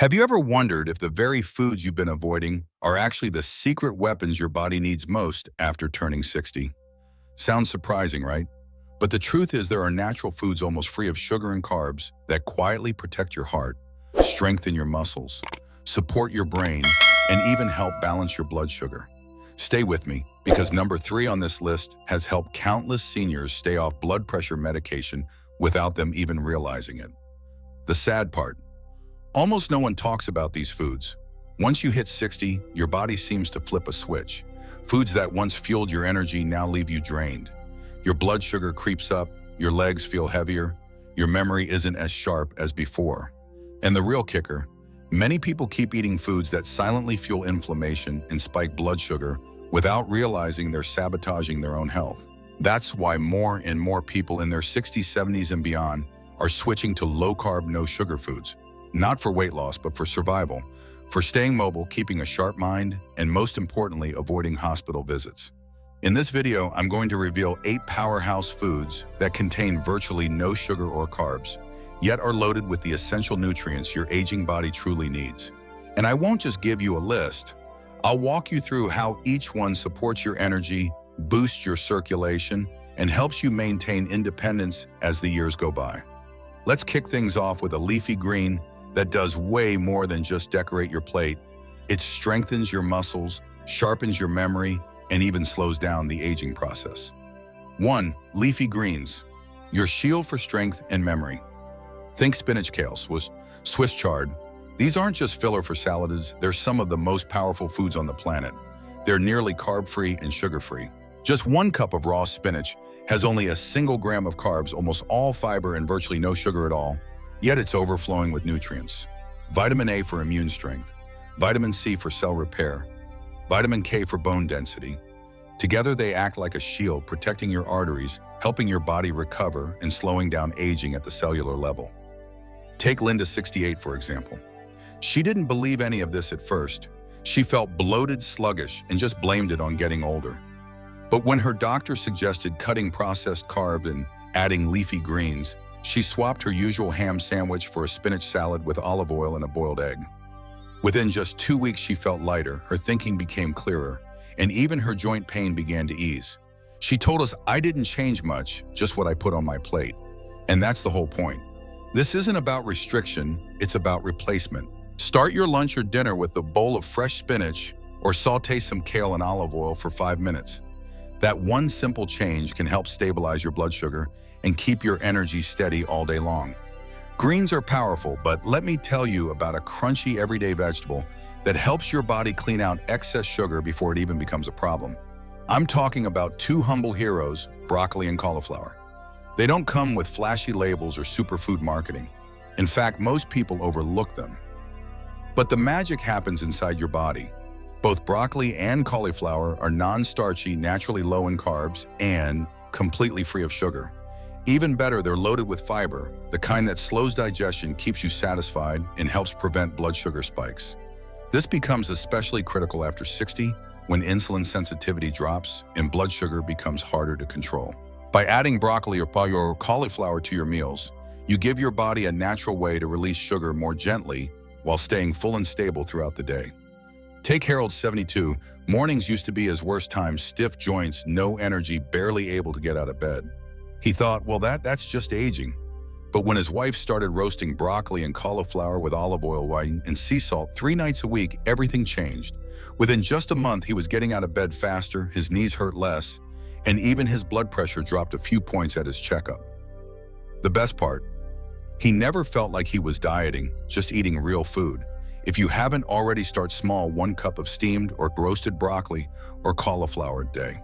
Have you ever wondered if the very foods you've been avoiding are actually the secret weapons your body needs most after turning 60? Sounds surprising, right? But the truth is there are natural foods almost free of sugar and carbs that quietly protect your heart, strengthen your muscles, support your brain, and even help balance your blood sugar. Stay with me, because number 3 on this list has helped countless seniors stay off blood pressure medication without them even realizing it. The sad part, almost no one talks about these foods. Once you hit 60, your body seems to flip a switch. Foods that once fueled your energy now leave you drained. Your blood sugar creeps up, your legs feel heavier, your memory isn't as sharp as before. And the real kicker, many people keep eating foods that silently fuel inflammation and spike blood sugar without realizing they're sabotaging their own health. That's why more and more people in their 60s, 70s, and beyond are switching to low-carb, no-sugar foods. Not for weight loss, but for survival, for staying mobile, keeping a sharp mind, and most importantly, avoiding hospital visits. In this video, I'm going to reveal 8 powerhouse foods that contain virtually no sugar or carbs, yet are loaded with the essential nutrients your aging body truly needs. And I won't just give you a list. I'll walk you through how each one supports your energy, boosts your circulation, and helps you maintain independence as the years go by. Let's kick things off with a leafy green that does way more than just decorate your plate. It strengthens your muscles, sharpens your memory, and even slows down the aging process. 1. Leafy greens, your shield for strength and memory. Think spinach, kale, Swiss chard. These aren't just filler for salads, they're some of the most powerful foods on the planet. They're nearly carb-free and sugar-free. Just 1 cup of raw spinach has only a single gram of carbs, almost all fiber, and virtually no sugar at all, yet it's overflowing with nutrients. Vitamin A for immune strength, vitamin C for cell repair, vitamin K for bone density. Together they act like a shield, protecting your arteries, helping your body recover, and slowing down aging at the cellular level. Take Linda, 68, for example. She didn't believe any of this at first. She felt bloated, sluggish, and just blamed it on getting older. But when her doctor suggested cutting processed carbs and adding leafy greens, she swapped her usual ham sandwich for a spinach salad with olive oil and a boiled egg. Within just 2 weeks, she felt lighter, her thinking became clearer, and even her joint pain began to ease. She told us, "I didn't change much, just what I put on my plate." And that's the whole point. This isn't about restriction, it's about replacement. Start your lunch or dinner with a bowl of fresh spinach or saute some kale in olive oil for 5 minutes. That one simple change can help stabilize your blood sugar and keep your energy steady all day long. Greens are powerful, but let me tell you about a crunchy everyday vegetable that helps your body clean out excess sugar before it even becomes a problem. I'm talking about 2 humble heroes, broccoli and cauliflower. They don't come with flashy labels or superfood marketing. In fact, most people overlook them. But the magic happens inside your body. Both broccoli and cauliflower are non-starchy, naturally low in carbs, and completely free of sugar. Even better, they're loaded with fiber, the kind that slows digestion, keeps you satisfied, and helps prevent blood sugar spikes. This becomes especially critical after 60, when insulin sensitivity drops and blood sugar becomes harder to control. By adding broccoli or cauliflower to your meals, you give your body a natural way to release sugar more gently while staying full and stable throughout the day. Take Harold, 72. Mornings used to be his worst time, stiff joints, no energy, barely able to get out of bed. He thought, well, that's just aging. But when his wife started roasting broccoli and cauliflower with olive oil, wine, and sea salt 3 nights a week, everything changed. Within just a month, he was getting out of bed faster, his knees hurt less, and even his blood pressure dropped a few points at his checkup. The best part, he never felt like he was dieting, just eating real food. If you haven't already, start small, 1 cup of steamed or roasted broccoli or cauliflower a day.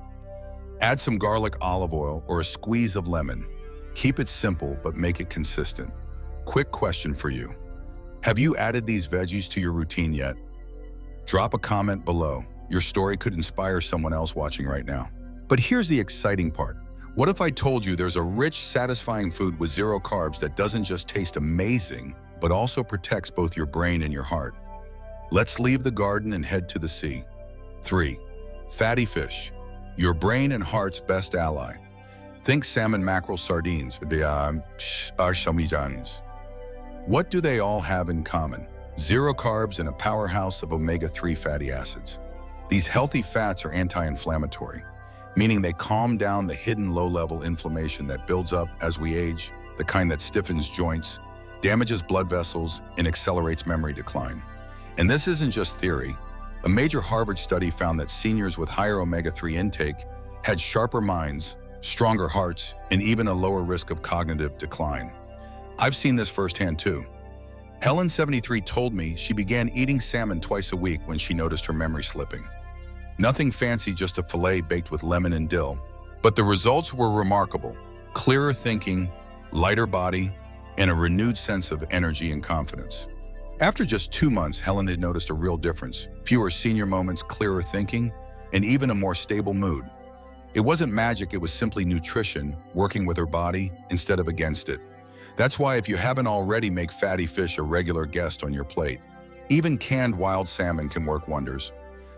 Add some garlic, olive oil, or a squeeze of lemon. Keep it simple, but make it consistent. Quick question for you. Have you added these veggies to your routine yet? Drop a comment below. Your story could inspire someone else watching right now. But here's the exciting part. What if I told you there's a rich, satisfying food with 0 carbs that doesn't just taste amazing, but also protects both your brain and your heart? Let's leave the garden and head to the sea. 3. Fatty fish, your brain and heart's best ally. Think salmon, mackerel, sardines. What do they all have in common? zero carbs, and a powerhouse of omega-3 fatty acids. These healthy fats are anti-inflammatory, meaning they calm down the hidden low-level inflammation that builds up as we age, the kind that stiffens joints, damages blood vessels, and accelerates memory decline. And this isn't just theory. A major Harvard study found that seniors with higher omega-3 intake had sharper minds, stronger hearts, and even a lower risk of cognitive decline. I've seen this firsthand too. Helen, 73, told me she began eating salmon twice a week when she noticed her memory slipping. Nothing fancy, just a fillet baked with lemon and dill. But the results were remarkable. Clearer thinking, lighter body, and a renewed sense of energy and confidence. After just 2 months, Helen had noticed a real difference. Fewer senior moments, clearer thinking, and even a more stable mood. It wasn't magic, it was simply nutrition working with her body instead of against it. That's why if you haven't already, make fatty fish a regular guest on your plate. Even canned wild salmon can work wonders.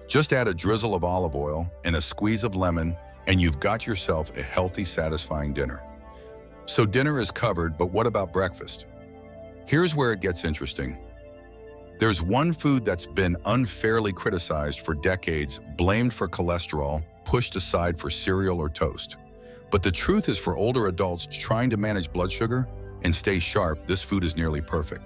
Just add a drizzle of olive oil and a squeeze of lemon, and you've got yourself a healthy, satisfying dinner. So dinner is covered, but what about breakfast? Here's where it gets interesting. There's one food that's been unfairly criticized for decades, blamed for cholesterol, pushed aside for cereal or toast. But the truth is, for older adults trying to manage blood sugar and stay sharp, this food is nearly perfect.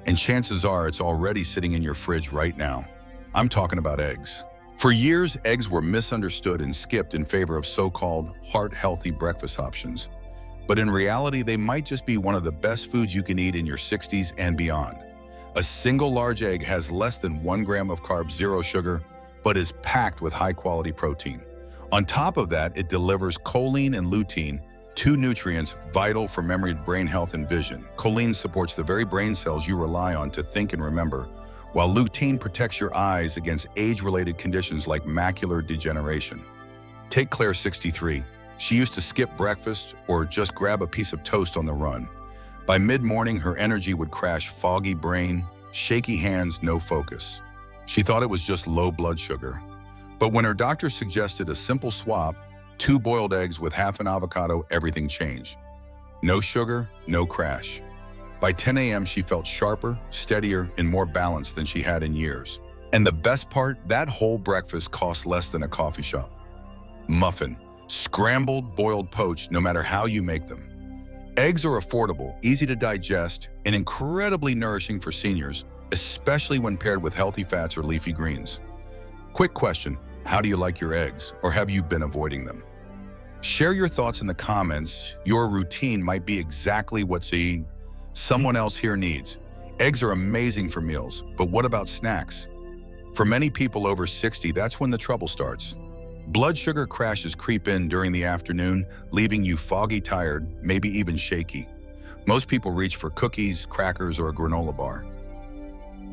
And chances are it's already sitting in your fridge right now. I'm talking about eggs. For years, eggs were misunderstood and skipped in favor of so-called heart-healthy breakfast options. But in reality, they might just be one of the best foods you can eat in your 60s and beyond. A single large egg has less than 1 gram of carbs, 0 sugar, but is packed with high-quality protein. On top of that, it delivers choline and lutein, 2 nutrients vital for memory, brain health, and vision. Choline supports the very brain cells you rely on to think and remember, while lutein protects your eyes against age-related conditions like macular degeneration. Take Claire, 63. She used to skip breakfast or just grab a piece of toast on the run. By mid-morning, her energy would crash, foggy brain, shaky hands, no focus. She thought it was just low blood sugar. But when her doctor suggested a simple swap, 2 boiled eggs with half an avocado, everything changed. No sugar, no crash. By 10 a.m., she felt sharper, steadier, and more balanced than she had in years. And the best part, that whole breakfast cost less than a coffee shop. Muffin, scrambled, boiled, poached, no matter how you make them. Eggs are affordable, easy to digest, and incredibly nourishing for seniors, especially when paired with healthy fats or leafy greens. Quick question, how do you like your eggs, or have you been avoiding them? Share your thoughts in the comments. Your routine might be exactly what someone else here needs. Eggs are amazing for meals, but what about snacks? For many people over 60, that's when the trouble starts. Blood sugar crashes creep in during the afternoon, leaving you foggy, tired, maybe even shaky. Most people reach for cookies, crackers, or a granola bar.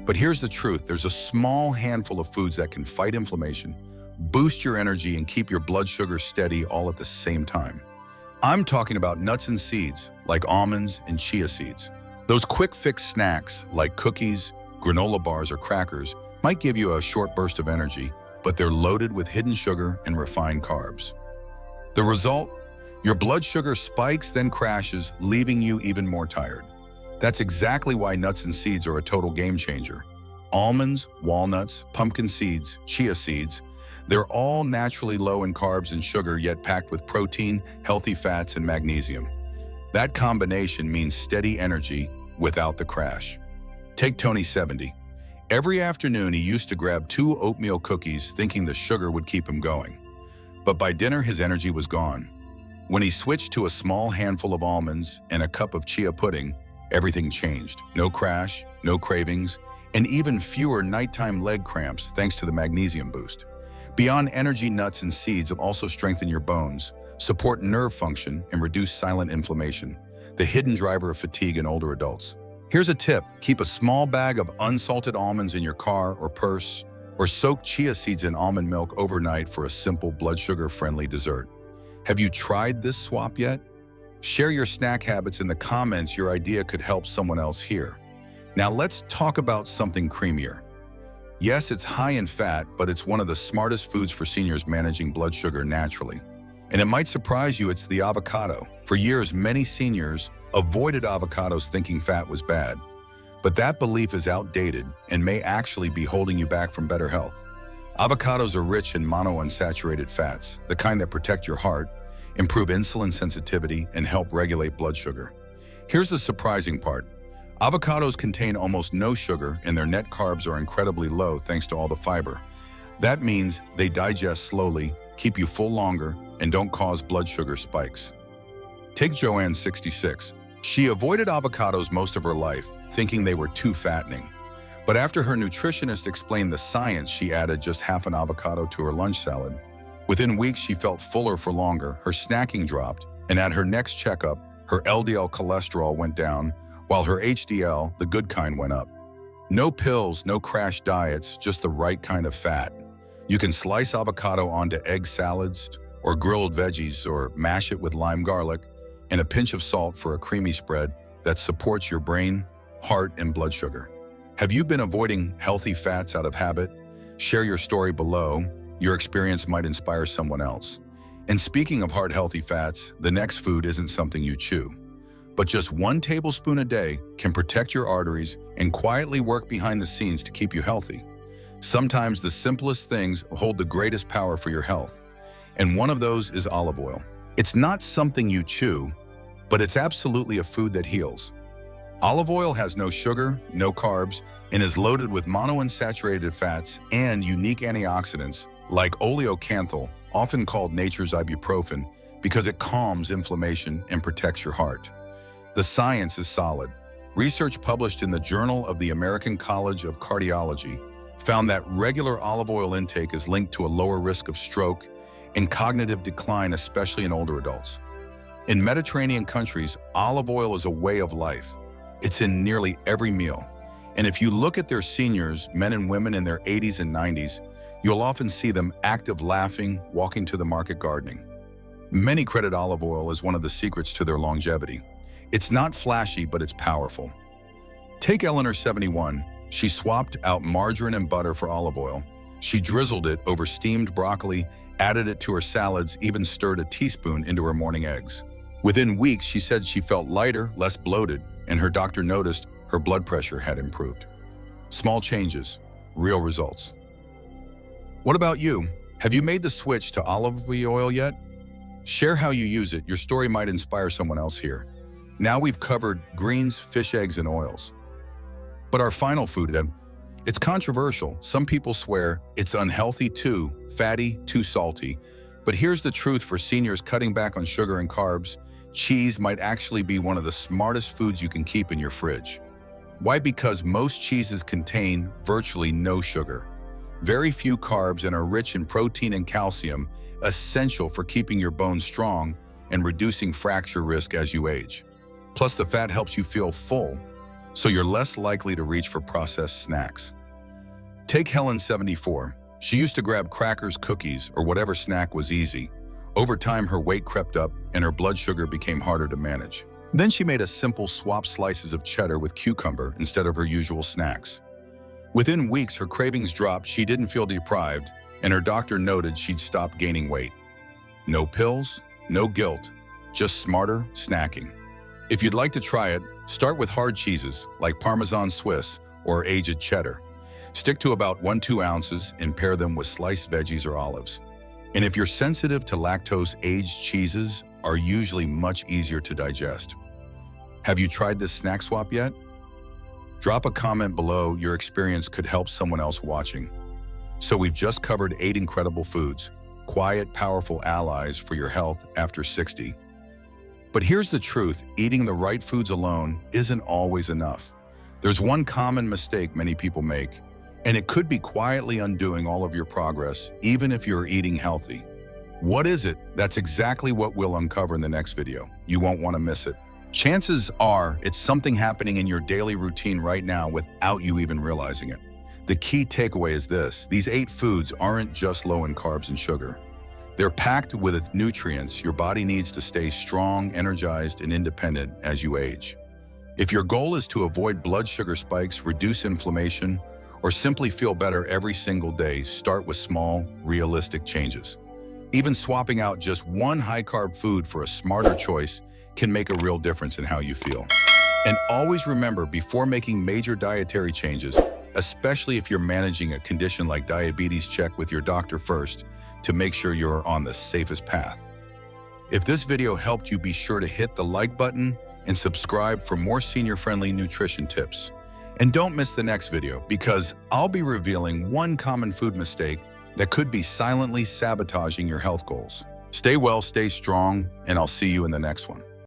But here's the truth, there's a small handful of foods that can fight inflammation, boost your energy, and keep your blood sugar steady all at the same time. I'm talking about nuts and seeds, like almonds and chia seeds. Those quick fix snacks, like cookies, granola bars, or crackers, might give you a short burst of energy, but they're loaded with hidden sugar and refined carbs. The result? Your blood sugar spikes, then crashes, leaving you even more tired. That's exactly why nuts and seeds are a total game changer. Almonds, walnuts, pumpkin seeds, chia seeds, they're all naturally low in carbs and sugar, yet packed with protein, healthy fats, and magnesium. That combination means steady energy without the crash. Take Tony, 70. Every afternoon, he used to grab 2 oatmeal cookies, thinking the sugar would keep him going. But by dinner, his energy was gone. When he switched to a small handful of almonds and a cup of chia pudding, everything changed. No crash, no cravings, and even fewer nighttime leg cramps thanks to the magnesium boost. Beyond energy, nuts and seeds also strengthen your bones, support nerve function, and reduce silent inflammation, the hidden driver of fatigue in older adults. Here's a tip, keep a small bag of unsalted almonds in your car or purse, or soak chia seeds in almond milk overnight for a simple blood sugar-friendly dessert. Have you tried this swap yet? Share your snack habits in the comments. Your idea could help someone else here. Now let's talk about something creamier. Yes, it's high in fat, but it's one of the smartest foods for seniors managing blood sugar naturally. And it might surprise you, it's the avocado. For years, many seniors avoided avocados thinking fat was bad. But that belief is outdated and may actually be holding you back from better health. Avocados are rich in monounsaturated fats, the kind that protect your heart, improve insulin sensitivity, and help regulate blood sugar. Here's the surprising part. Avocados contain almost no sugar and their net carbs are incredibly low thanks to all the fiber. That means they digest slowly, keep you full longer, and don't cause blood sugar spikes. Take Joanne, 66. She avoided avocados most of her life, thinking they were too fattening. But after her nutritionist explained the science, she added just half an avocado to her lunch salad. Within weeks, she felt fuller for longer, her snacking dropped, and at her next checkup, her LDL cholesterol went down, while her HDL, the good kind, went up. No pills, no crash diets, just the right kind of fat. You can slice avocado onto egg salads, or grilled veggies, or mash it with lime garlic, and a pinch of salt for a creamy spread that supports your brain, heart, and blood sugar. Have you been avoiding healthy fats out of habit? Share your story below. Your experience might inspire someone else. And speaking of heart-healthy fats, the next food isn't something you chew. But just 1 tablespoon a day can protect your arteries and quietly work behind the scenes to keep you healthy. Sometimes the simplest things hold the greatest power for your health. And one of those is olive oil. It's not something you chew, but it's absolutely a food that heals. Olive oil has no sugar, no carbs, and is loaded with monounsaturated fats and unique antioxidants like oleocanthal, often called nature's ibuprofen, because it calms inflammation and protects your heart. The science is solid. Research published in the Journal of the American College of Cardiology found that regular olive oil intake is linked to a lower risk of stroke and cognitive decline, especially in older adults. In Mediterranean countries, olive oil is a way of life. It's in nearly every meal. And if you look at their seniors, men and women in their 80s and 90s, you'll often see them active, laughing, walking to the market, gardening. Many credit olive oil as one of the secrets to their longevity. It's not flashy, but it's powerful. Take Eleanor, 71. She swapped out margarine and butter for olive oil. She drizzled it over steamed broccoli, added it to her salads, even stirred a teaspoon into her morning eggs. Within weeks, she said she felt lighter, less bloated, and her doctor noticed her blood pressure had improved. Small changes, real results. What about you? Have you made the switch to olive oil yet? Share how you use it. Your story might inspire someone else here. Now we've covered greens, fish, eggs, and oils. But our final food, it's controversial. Some people swear it's unhealthy, too fatty, too salty. But here's the truth for seniors cutting back on sugar and carbs. Cheese might actually be one of the smartest foods you can keep in your fridge. Why? Because most cheeses contain virtually no sugar, very few carbs, and are rich in protein and calcium, essential for keeping your bones strong and reducing fracture risk as you age. Plus, the fat helps you feel full, so you're less likely to reach for processed snacks. Take Helen, 74. She used to grab crackers, cookies, or whatever snack was easy. Over time, her weight crept up and her blood sugar became harder to manage. Then she made a simple swap: slices of cheddar with cucumber instead of her usual snacks. Within weeks, her cravings dropped, she didn't feel deprived, and her doctor noted she'd stopped gaining weight. No pills, no guilt, just smarter snacking. If you'd like to try it, start with hard cheeses like Parmesan Swiss or aged cheddar. Stick to about 1-2 ounces and pair them with sliced veggies or olives. And if you're sensitive to lactose, aged cheeses are usually much easier to digest. Have you tried this snack swap yet? Drop a comment below. Your experience could help someone else watching. So we've just covered 8 incredible foods, quiet, powerful allies for your health after 60. But here's the truth: eating the right foods alone isn't always enough. There's one common mistake many people make, and it could be quietly undoing all of your progress, even if you're eating healthy. What is it? That's exactly what we'll uncover in the next video. You won't want to miss it. Chances are it's something happening in your daily routine right now without you even realizing it. The key takeaway is this: these 8 foods aren't just low in carbs and sugar. They're packed with nutrients your body needs to stay strong, energized, and independent as you age. If your goal is to avoid blood sugar spikes, reduce inflammation, or simply feel better every single day, start with small, realistic changes. Even swapping out just one high-carb food for a smarter choice can make a real difference in how you feel. And always remember, before making major dietary changes, especially if you're managing a condition like diabetes, check with your doctor first to make sure you're on the safest path. If this video helped you, be sure to hit the like button and subscribe for more senior-friendly nutrition tips. And don't miss the next video, because I'll be revealing one common food mistake that could be silently sabotaging your health goals. Stay well, stay strong, and I'll see you in the next one.